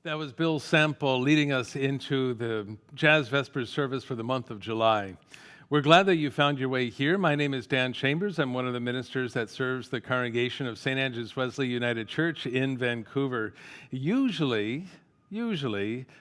That was Bill Sample leading us into the Jazz Vespers service for the month of July. We're glad that you found your way here. My name is Dan Chambers. I'm one of the ministers that serves the congregation of St. Andrews-Wesley United Church in Vancouver. Usually,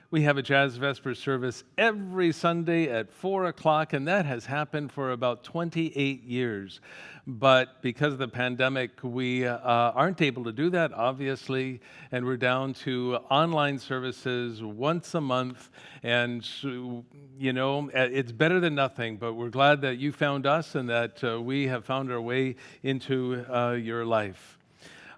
we have a Jazz Vespers service every Sunday at 4 o'clock, and that has happened for about 28 years. But because of the pandemic, we aren't able to do that, obviously, and we're down to online services once a month. And, you know, it's better than nothing, but we're glad that you found us and that we have found our way into your life.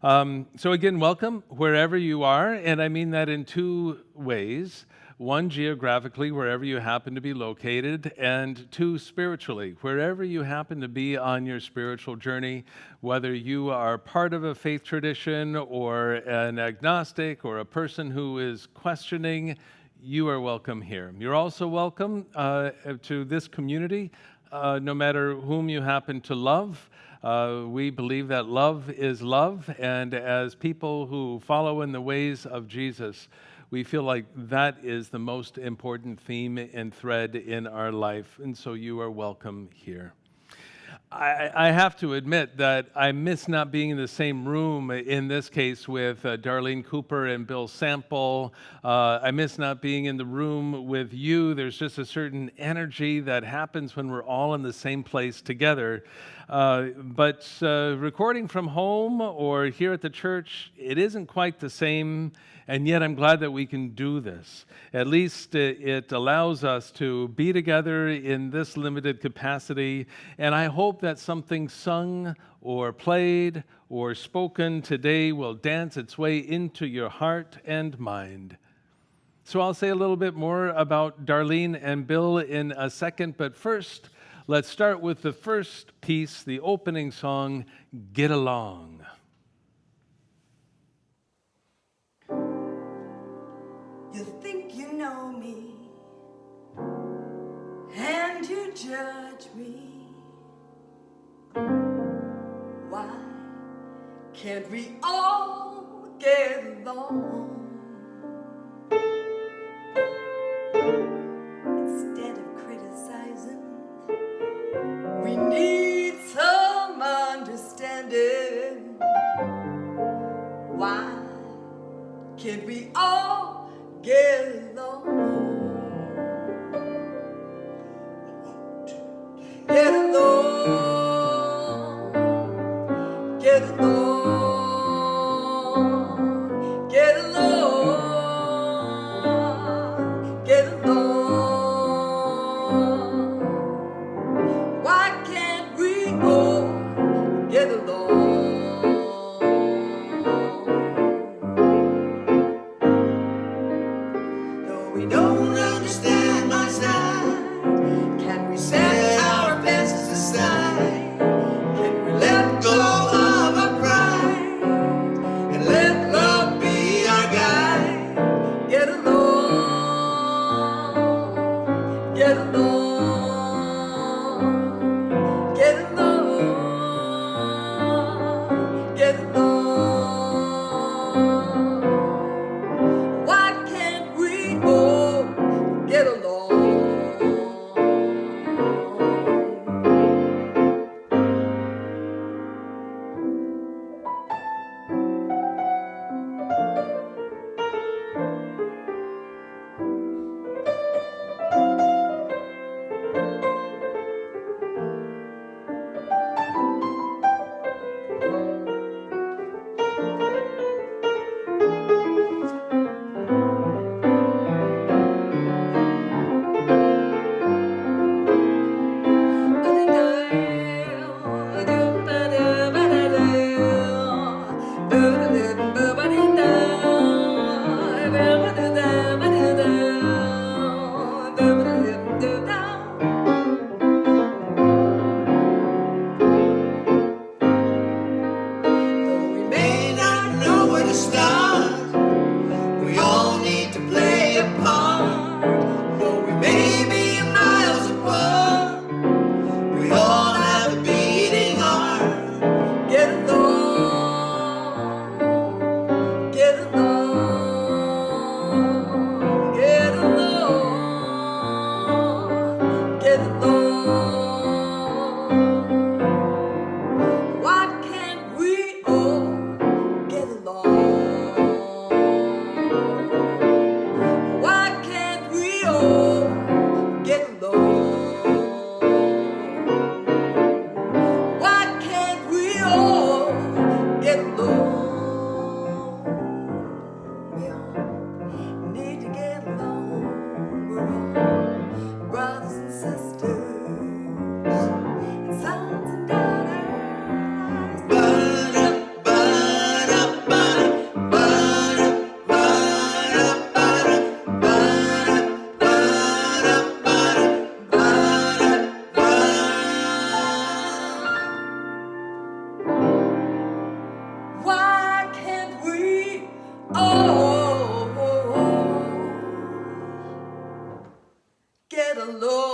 So again, welcome wherever you are, and I mean that in two ways. One, geographically, wherever you happen to be located, and two, spiritually, wherever you happen to be on your spiritual journey, whether you are part of a faith tradition or an agnostic or a person who is questioning, you are welcome here. You're also welcome to this community, no matter whom you happen to love. We believe that love is love, and as people who follow in the ways of Jesus, we feel like that is the most important theme and thread in our life, and so you are welcome here. I have to admit that I miss not being in the same room, in this case with Darlene Cooper and Bill Sample. I miss not being in the room with you. There's just a certain energy that happens when we're all in the same place together. But recording from home or here at the church, it isn't quite the same, and yet I'm glad that we can do this. At least it allows us to be together in this limited capacity, and I hope that something sung or played or spoken today will dance its way into your heart and mind. So I'll say a little bit more about Darlene and Bill in a second, but first, let's start with the first piece, the opening song, Get Along. You think you know me, and you judge me. Why can't we all get along? Instead of criticizing, we need some understanding. Why can't we all get along? Get along, get along, get along, get along. Why can't we all get along? Though we don't understand my side, can we set our fences aside? Can we let go of our pride and let love be our guide? Get along, get along, get along, get along. Why can't we all get along? Get along, Oh, get along.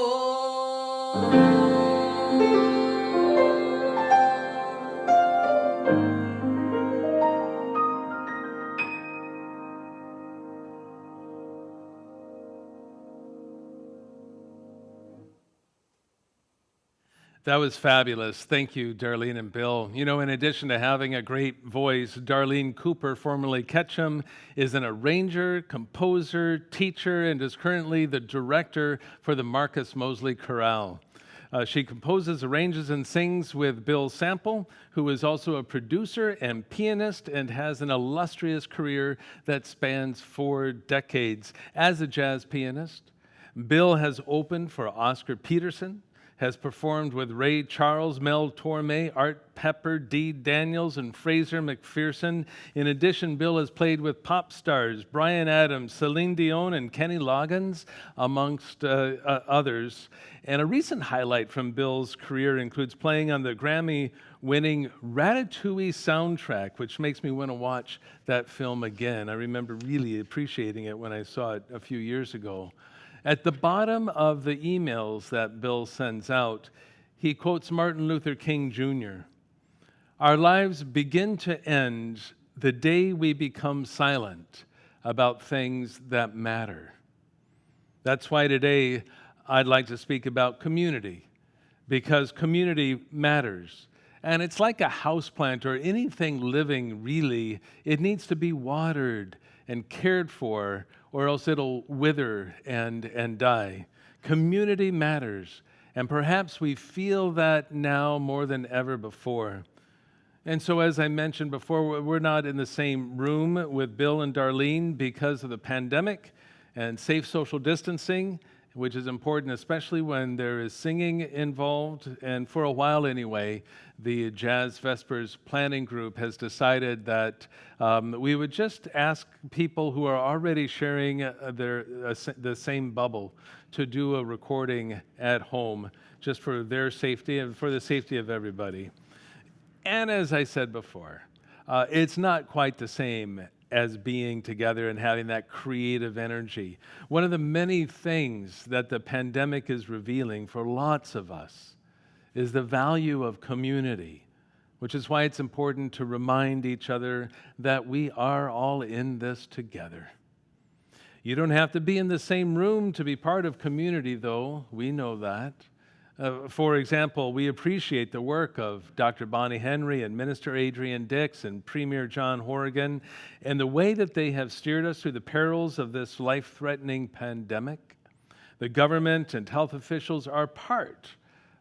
That was fabulous. Thank you, Darlene and Bill. You know, in addition to having a great voice, Darlene Cooper, formerly Ketchum, is an arranger, composer, teacher, and is currently the director for the Marcus Mosley Chorale. She composes, arranges, and sings with Bill Sample, who is also a producer and pianist and has an illustrious career that spans 4 decades. As a jazz pianist, Bill has opened for Oscar Peterson, has performed with Ray Charles, Mel Torme, Art Pepper, Dee Daniels, and Fraser McPherson. In addition, Bill has played with pop stars Bryan Adams, Celine Dion, and Kenny Loggins, amongst others. And a recent highlight from Bill's career includes playing on the Grammy-winning Ratatouille soundtrack, which makes me want to watch that film again. I remember really appreciating it when I saw it a few years ago. At the bottom of the emails that Bill sends out, he quotes Martin Luther King Jr. "Our lives begin to end the day we become silent about things that matter." That's why today I'd like to speak about community, because community matters. And it's like a houseplant or anything living, really. It needs to be watered and cared for, or else it'll wither and die. Community matters, and perhaps we feel that now more than ever before. And so, as I mentioned before, we're not in the same room with Bill and Darlene because of the pandemic and safe social distancing, which is important, especially when there is singing involved. And for a while anyway, the Jazz Vespers planning group has decided that we would just ask people who are already sharing the same bubble to do a recording at home, just for their safety and for the safety of everybody. And as I said before, it's not quite the same as being together and having that creative energy. One of the many things that the pandemic is revealing for lots of us is the value of community, which is why it's important to remind each other that we are all in this together. You don't have to be in the same room to be part of community, though. We know that. For example, we appreciate the work of Dr. Bonnie Henry and Minister Adrian Dix and Premier John Horrigan and the way that they have steered us through the perils of this life-threatening pandemic. The government and health officials are part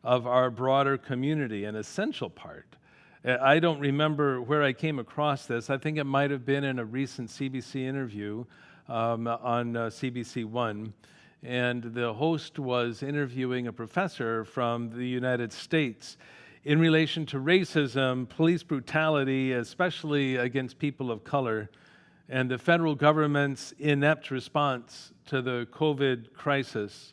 of our broader community, an essential part. I don't remember where I came across this. I think it might have been in a recent CBC interview on CBC One. And the host was interviewing a professor from the United States in relation to racism, police brutality, especially against people of color, and the federal government's inept response to the COVID crisis.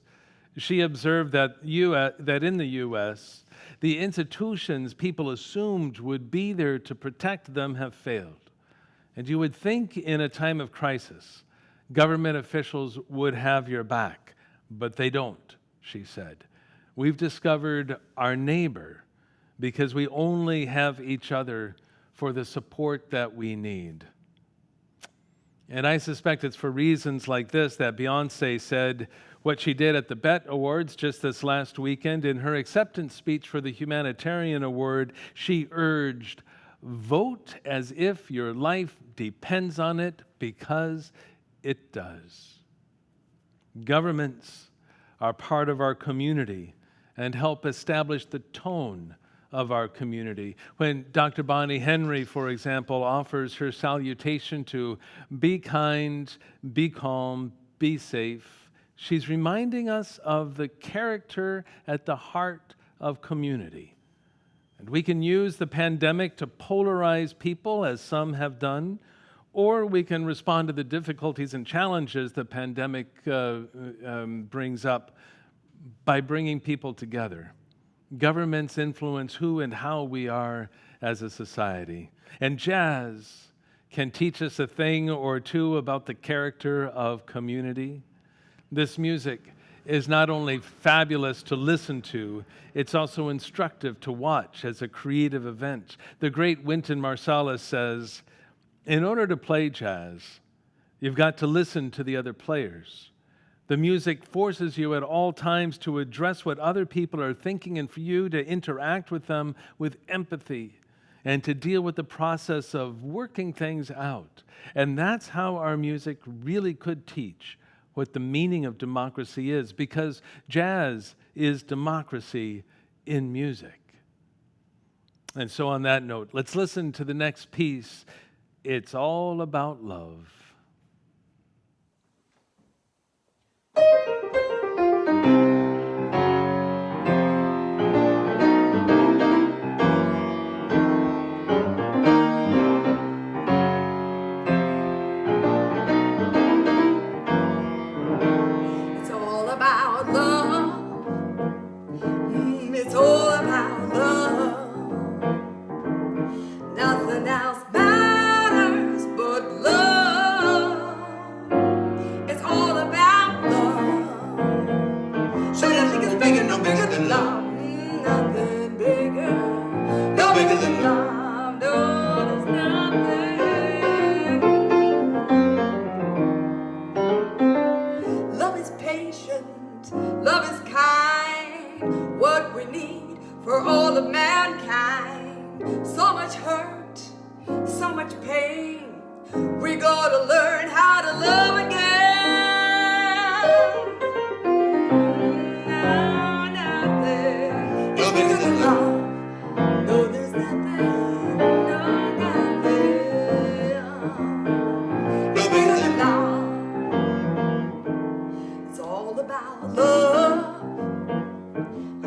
She observed that in the U.S., the institutions people assumed would be there to protect them have failed. And you would think in a time of crisis, government officials would have your back, but they don't, she said. We've discovered our neighbor because we only have each other for the support that we need. And I suspect it's for reasons like this that Beyoncé said what she did at the BET Awards just this last weekend. In her acceptance speech for the Humanitarian Award, she urged, "Vote as if your life depends on it, because it does." Governments are part of our community and help establish the tone of our community. When Dr. Bonnie Henry, for example, offers her salutation to be kind, be calm, be safe, she's reminding us of the character at the heart of community. And we can use the pandemic to polarize people, as some have done, or we can respond to the difficulties and challenges the pandemic brings up by bringing people together. Governments influence who and how we are as a society. And jazz can teach us a thing or two about the character of community. This music is not only fabulous to listen to, it's also instructive to watch as a creative event. The great Wynton Marsalis says, in order to play jazz, you've got to listen to the other players. The music forces you at all times to address what other people are thinking and for you to interact with them with empathy and to deal with the process of working things out. And that's how our music really could teach what the meaning of democracy is, because jazz is democracy in music. And so on that note, let's listen to the next piece. It's all about love. It's all about love. It's all about love. Nothing else matters but love. It's all about love. Sure, nothing is bigger, no bigger than love. Nothing bigger, no bigger than love. No, there's nothing. Love is patient, love is kind. What we need for all of mankind. So much hurt, so much pain. We gotta learn how to love again. No, nothing is bigger than love. No, there's nothing. No, nothing. No bigger than love. It's all about love.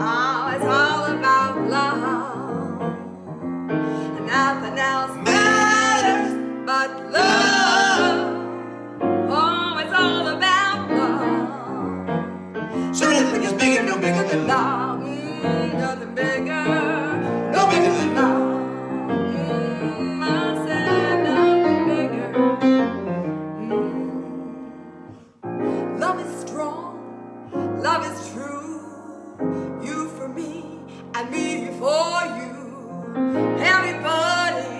Oh, it's all about love. And nothing else matters but love. Oh, it's all about love. Sure, nothing is bigger, no bigger than love. Nothing bigger, no bigger than love. I said nothing bigger. Love is strong, love is true. You for me, and me for you. Everybody,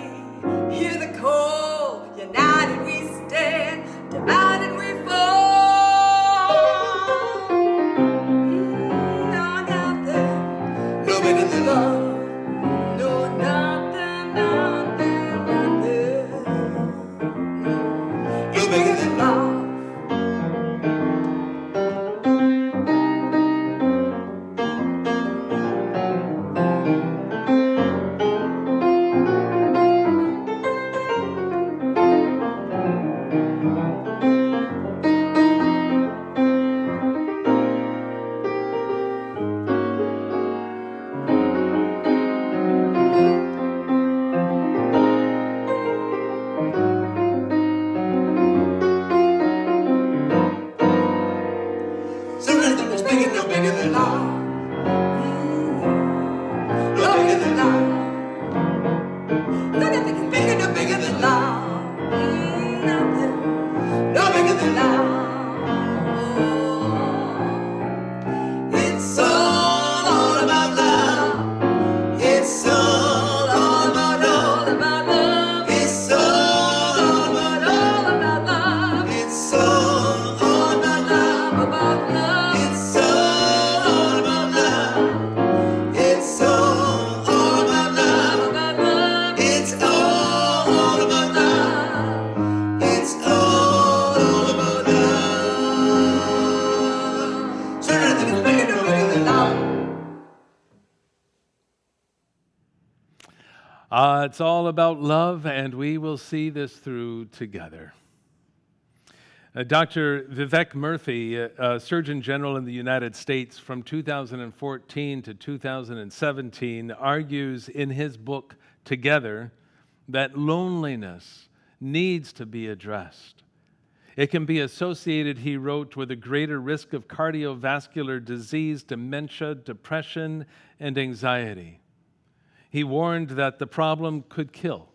hear the call. United we stand, divided we fall. No, nothing, no bigger than love. No, nothing, nothing, nothing. No bigger than love. So nothing is bigger, no bigger than love. No bigger than love. So nothing is bigger, no bigger than love. Nothing, no bigger than love. It's all about love. It's all about love. It's all about love. It's all about love. It's all about love. It's all about love. It's all about love. It's all about love. Sure, nothing is bigger, no bigger than love. It's all about love, and we will see this through together. Dr. Vivek Murthy, Surgeon General in the United States from 2014 to 2017, argues in his book, Together, that loneliness needs to be addressed. It can be associated, he wrote, with a greater risk of cardiovascular disease, dementia, depression, and anxiety. He warned that the problem could kill.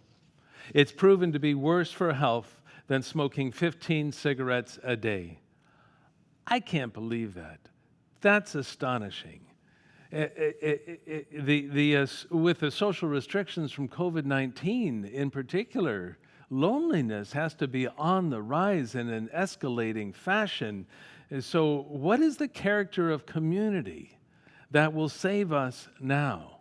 It's proven to be worse for health than smoking 15 cigarettes a day. I can't believe that. That's astonishing. With the social restrictions from COVID-19 in particular, loneliness has to be on the rise in an escalating fashion. And so, what is the character of community that will save us now?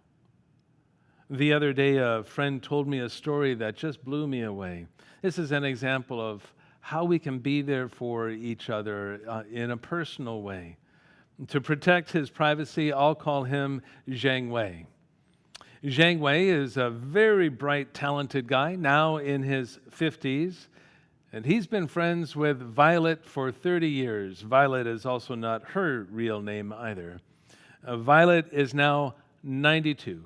The other day, a friend told me a story that just blew me away. This is an example of how we can be there for each other in a personal way. To protect his privacy, I'll call him Zhang Wei. Zhang Wei is a very bright, talented guy, now in his 50s, and he's been friends with Violet for 30 years. Violet is also not her real name either. Violet is now 92,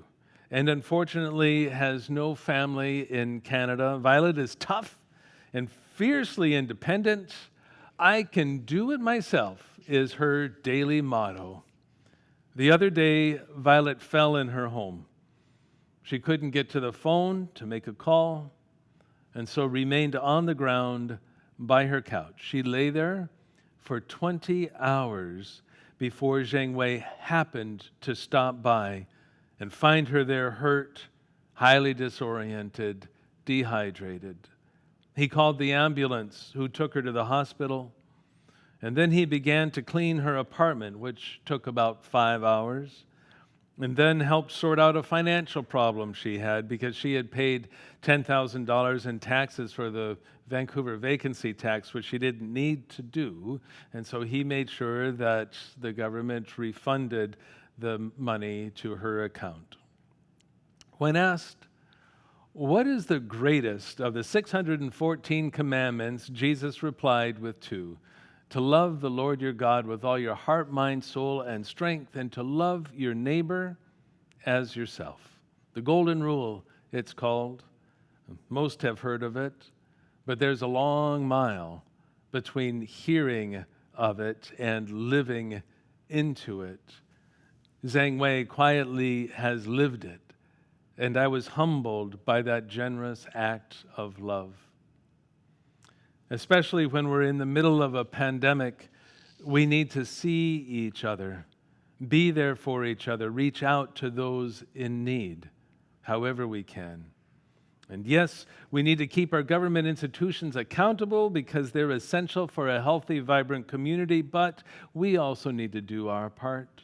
and unfortunately has no family in Canada. Violet is tough and fiercely independent. I can do it myself is her daily motto. The other day, Violet fell in her home. She couldn't get to the phone to make a call, and so remained on the ground by her couch. She lay there for 20 hours before Zhang Wei happened to stop by and find her there hurt, highly disoriented, dehydrated. He called the ambulance, who took her to the hospital. And then he began to clean her apartment, which took about 5 hours, and then helped sort out a financial problem she had because she had paid $10,000 in taxes for the Vancouver vacancy tax, which she didn't need to do. And so he made sure that the government refunded the money to her account. When asked, what is the greatest of the 614 commandments, Jesus replied with two: to love the Lord your God with all your heart, mind, soul, and strength, and to love your neighbor as yourself. The golden rule, it's called. Most have heard of it, but there's a long mile between hearing of it and living into it. Zhang Wei quietly has lived it, and I was humbled by that generous act of love. Especially when we're in the middle of a pandemic, we need to see each other, be there for each other, reach out to those in need, however we can. And yes, we need to keep our government institutions accountable because they're essential for a healthy, vibrant community, but we also need to do our part.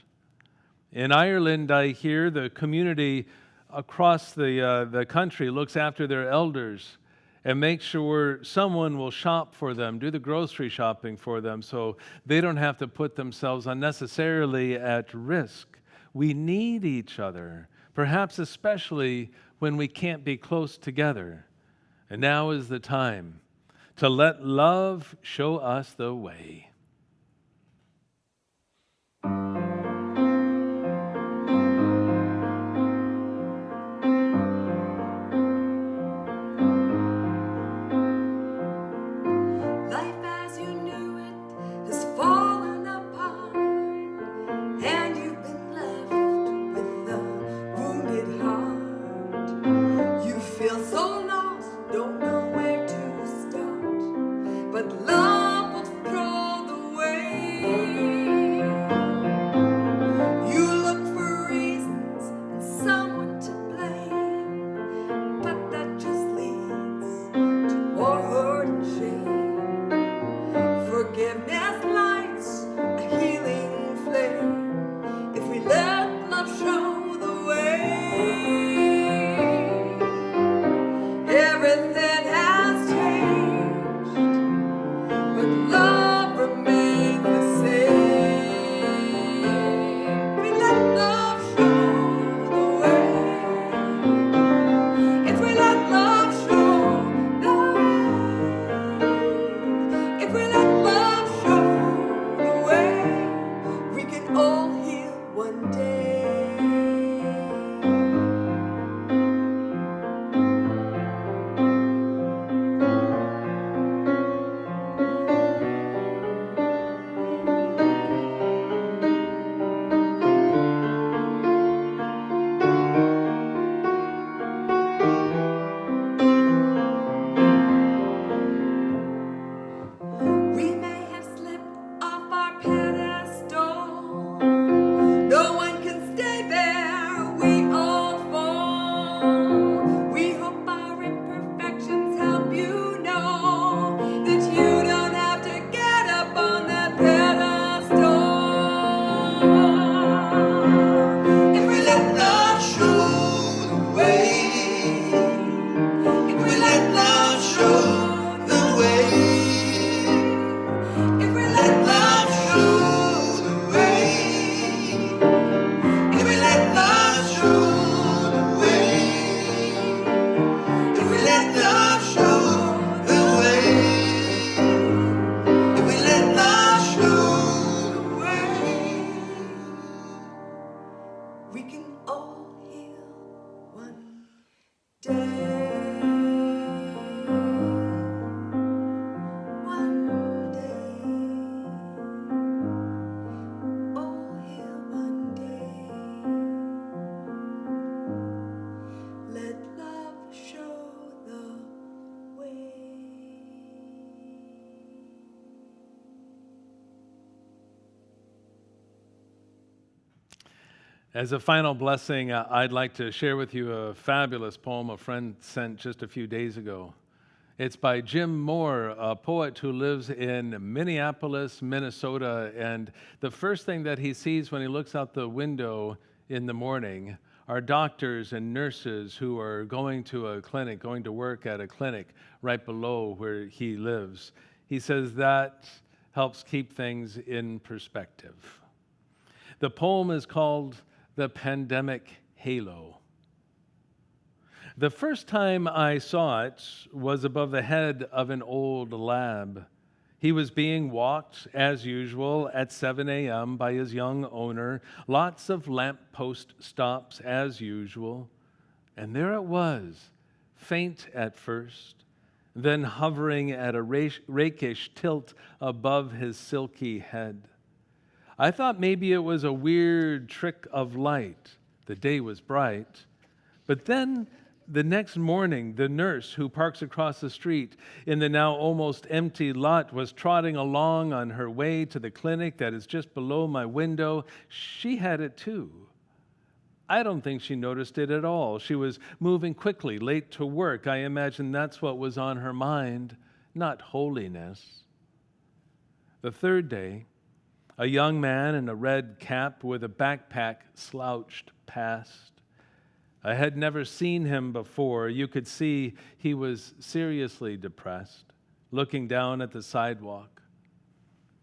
In Ireland, I hear the community across the country looks after their elders and make sure someone will shop for them, do the grocery shopping for them, so they don't have to put themselves unnecessarily at risk. We need each other, perhaps especially when we can't be close together. And now is the time to let love show us the way. But love will throw the As a final blessing, I'd like to share with you a fabulous poem a friend sent just a few days ago. It's by Jim Moore, a poet who lives in Minneapolis, Minnesota, and the first thing that he sees when he looks out the window in the morning are doctors and nurses who are going to a clinic, going to work at a clinic right below where he lives. He says that helps keep things in perspective. The poem is called The Pandemic Halo. The first time I saw it was above the head of an old lab. He was being walked, as usual, at 7 a.m. by his young owner. Lots of lamppost stops, as usual. And there it was, faint at first, then hovering at a rakish tilt above his silky head. I thought maybe it was a weird trick of light. The day was bright. But then the next morning, the nurse who parks across the street in the now almost empty lot was trotting along on her way to the clinic that is just below my window. She had it too. I don't think she noticed it at all. She was moving quickly, late to work. I imagine that's what was on her mind, not holiness. The third day, a young man in a red cap with a backpack slouched past. I had never seen him before. You could see he was seriously depressed, looking down at the sidewalk.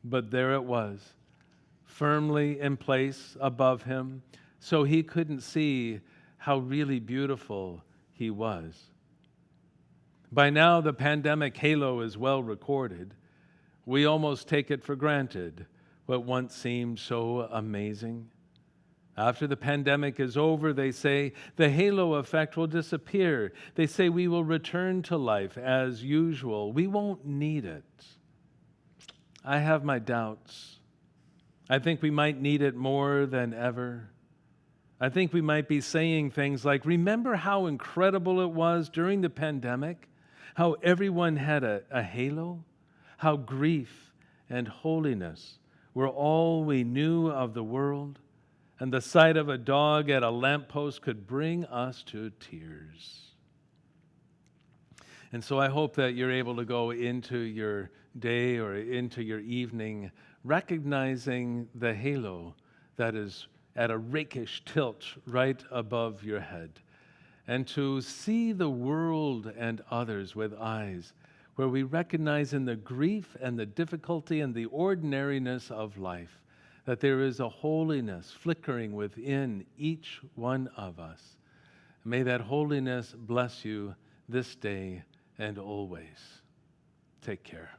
But there it was, firmly in place above him, so he couldn't see how really beautiful he was. By now, the pandemic halo is well recorded. We almost take it for granted, what once seemed so amazing. After the pandemic is over, they say, the halo effect will disappear. They say we will return to life as usual. We won't need it. I have my doubts. I think we might need it more than ever. I think we might be saying things like, remember how incredible it was during the pandemic? How everyone had a halo? How grief and holiness were all we knew of the world? And the sight of a dog at a lamppost could bring us to tears. And so I hope that you're able to go into your day or into your evening recognizing the halo that is at a rakish tilt right above your head, and to see the world and others with eyes where we recognize in the grief and the difficulty and the ordinariness of life that there is a holiness flickering within each one of us. May that holiness bless you this day and always. Take care.